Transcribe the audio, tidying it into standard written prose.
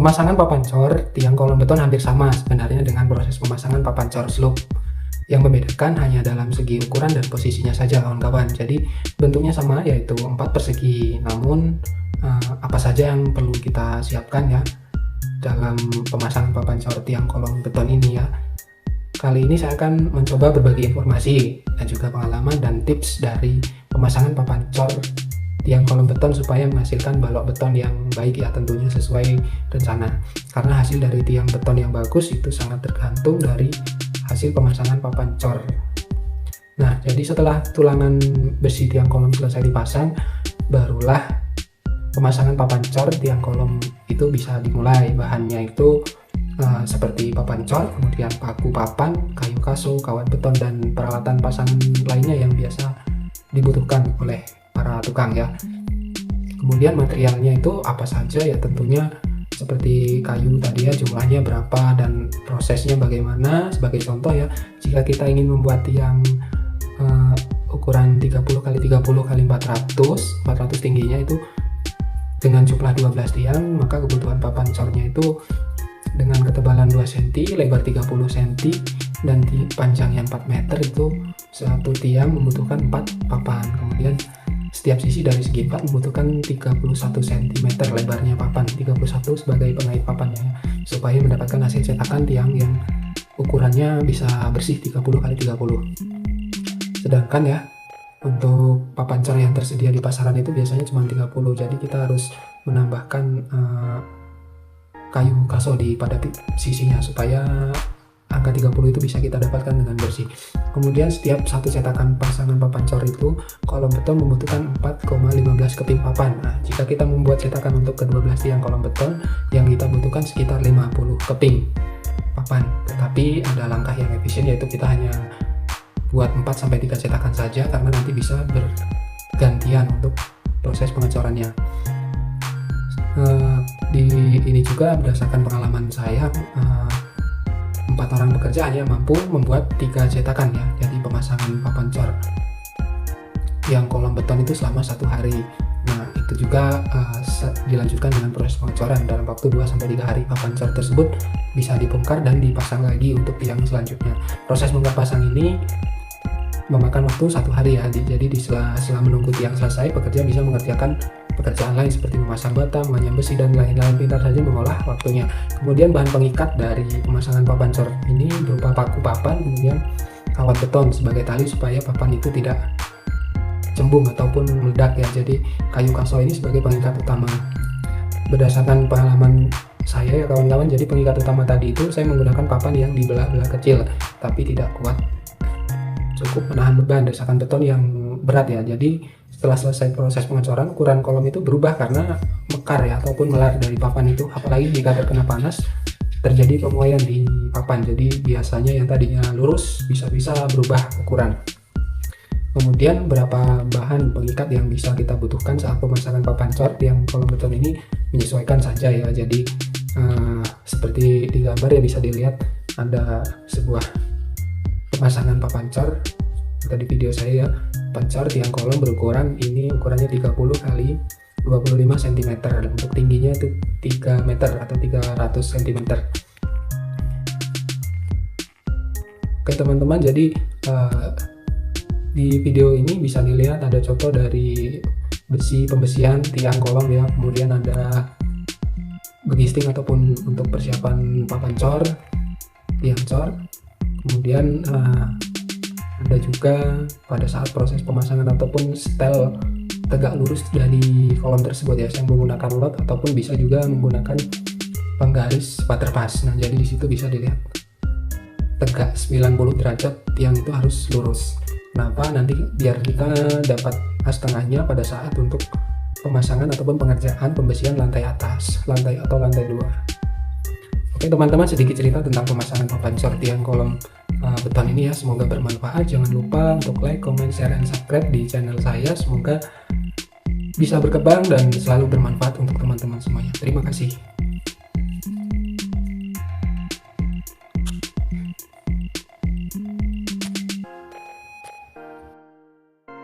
Pemasangan papan cor tiang kolom beton hampir sama sebenarnya dengan proses pemasangan papan cor slope. Yang membedakan hanya dalam segi ukuran dan posisinya saja kawan-kawan. Jadi bentuknya sama, yaitu 4 persegi. Namun apa saja yang perlu kita siapkan ya dalam pemasangan papan cor tiang kolom beton ini ya. Kali ini saya akan mencoba berbagi informasi dan juga pengalaman dan tips dari pemasangan papan cor tiang kolom beton supaya menghasilkan balok beton yang baik ya, tentunya sesuai rencana. Karena hasil dari tiang beton yang bagus itu sangat tergantung dari hasil pemasangan papan cor. Nah, jadi setelah tulangan besi tiang kolom selesai dipasang, barulah pemasangan papan cor tiang kolom itu bisa dimulai. Bahannya itu seperti papan cor, kemudian paku papan, kayu kaso, kawat beton, dan peralatan pasangan lainnya yang biasa dibutuhkan oleh para tukang ya. Kemudian materialnya itu apa saja ya, tentunya seperti kayu tadi ya, jumlahnya berapa dan prosesnya bagaimana. Sebagai contoh ya, jika kita ingin membuat tiang ukuran 30x30x400 tingginya itu dengan jumlah 12 tiang, maka kebutuhan papan cornya itu dengan ketebalan 2 cm, lebar 30 cm, dan panjangnya 4 meter, itu satu tiang membutuhkan 4 papan. Kemudian setiap sisi dari segi 4 membutuhkan 31 cm lebarnya papan, 31 sebagai pengait papannya, supaya mendapatkan hasil cetakan tiang yang ukurannya bisa bersih 30x30. Sedangkan ya, untuk papan cor yang tersedia di pasaran itu biasanya cuma 30, jadi kita harus menambahkan kayu kaso pada sisinya supaya angka 30 itu bisa kita dapatkan dengan bersih. Kemudian setiap satu cetakan pasangan papan cor itu kolom beton membutuhkan 4,15 keping papan. Nah, jika kita membuat cetakan untuk ke-12 tiang kolom beton, yang kita butuhkan sekitar 50 keping papan. Tetapi ada langkah yang efisien, yaitu kita hanya buat 4-3 cetakan saja, karena nanti bisa bergantian untuk proses pengecorannya. Ini juga berdasarkan pengalaman saya, 4 orang pekerja hanya mampu membuat 3 cetakan ya, jadi pemasangan papan cor yang kolom beton itu selama 1 hari. Nah, itu juga dilanjutkan dengan proses pengecoran dalam waktu 2-3 hari. Papan cor tersebut bisa dibongkar dan dipasang lagi untuk tiang selanjutnya. Proses bongkar pasang ini memakan waktu 1 hari ya, jadi di sela menunggu tiang selesai, pekerja bisa mengerjakan pekerjaan lain seperti memasang bata, menganyam besi, dan lain-lain. Pintar saja mengolah waktunya. Kemudian bahan pengikat dari pemasangan papan cor ini berupa paku papan, kemudian kawat beton sebagai tali supaya papan itu tidak cembung ataupun meledak ya. Jadi kayu kaso ini sebagai pengikat utama. Berdasarkan pengalaman saya ya kawan-kawan, jadi pengikat utama tadi itu saya menggunakan papan yang dibelah-belah kecil tapi tidak kuat, cukup menahan beban desakan beton yang berat ya. Jadi setelah selesai proses pengecoran, ukuran kolom itu berubah karena mekar ya ataupun melar dari papan itu. Apalagi jika terkena panas, terjadi pemuaian di papan. Jadi biasanya yang tadinya lurus bisa-bisa berubah ukuran. Kemudian berapa bahan pengikat yang bisa kita butuhkan saat pemasangan papan cor tiang kolom beton ini menyesuaikan saja ya. Jadi seperti di gambar ya, bisa dilihat ada sebuah pemasangan papan cor atau di video saya ya, papan cor tiang kolom berukuran ini, ukurannya 30x25 cm, untuk tingginya itu 3 meter atau 300 cm. Oke teman-teman, jadi di video ini bisa dilihat ada contoh dari pembesian tiang kolom ya, kemudian ada begisting ataupun untuk persiapan papan cor tiang cor. Kemudian ada juga pada saat proses pemasangan ataupun setel tegak lurus dari kolom tersebut ya, yang menggunakan lot ataupun bisa juga menggunakan penggaris waterpass. Nah, jadi di situ bisa dilihat tegak 90 derajat tiang itu harus lurus. Kenapa? Nanti biar kita dapat as tengahnya pada saat untuk pemasangan ataupun pengerjaan pembesian lantai atas, lantai 2. Oke teman-teman, sedikit cerita tentang pemasangan papan cor tiang kolom beton ini ya, semoga bermanfaat. Jangan lupa untuk like, comment, share, dan subscribe di channel saya. Semoga bisa berkembang dan selalu bermanfaat untuk teman-teman semuanya. Terima kasih.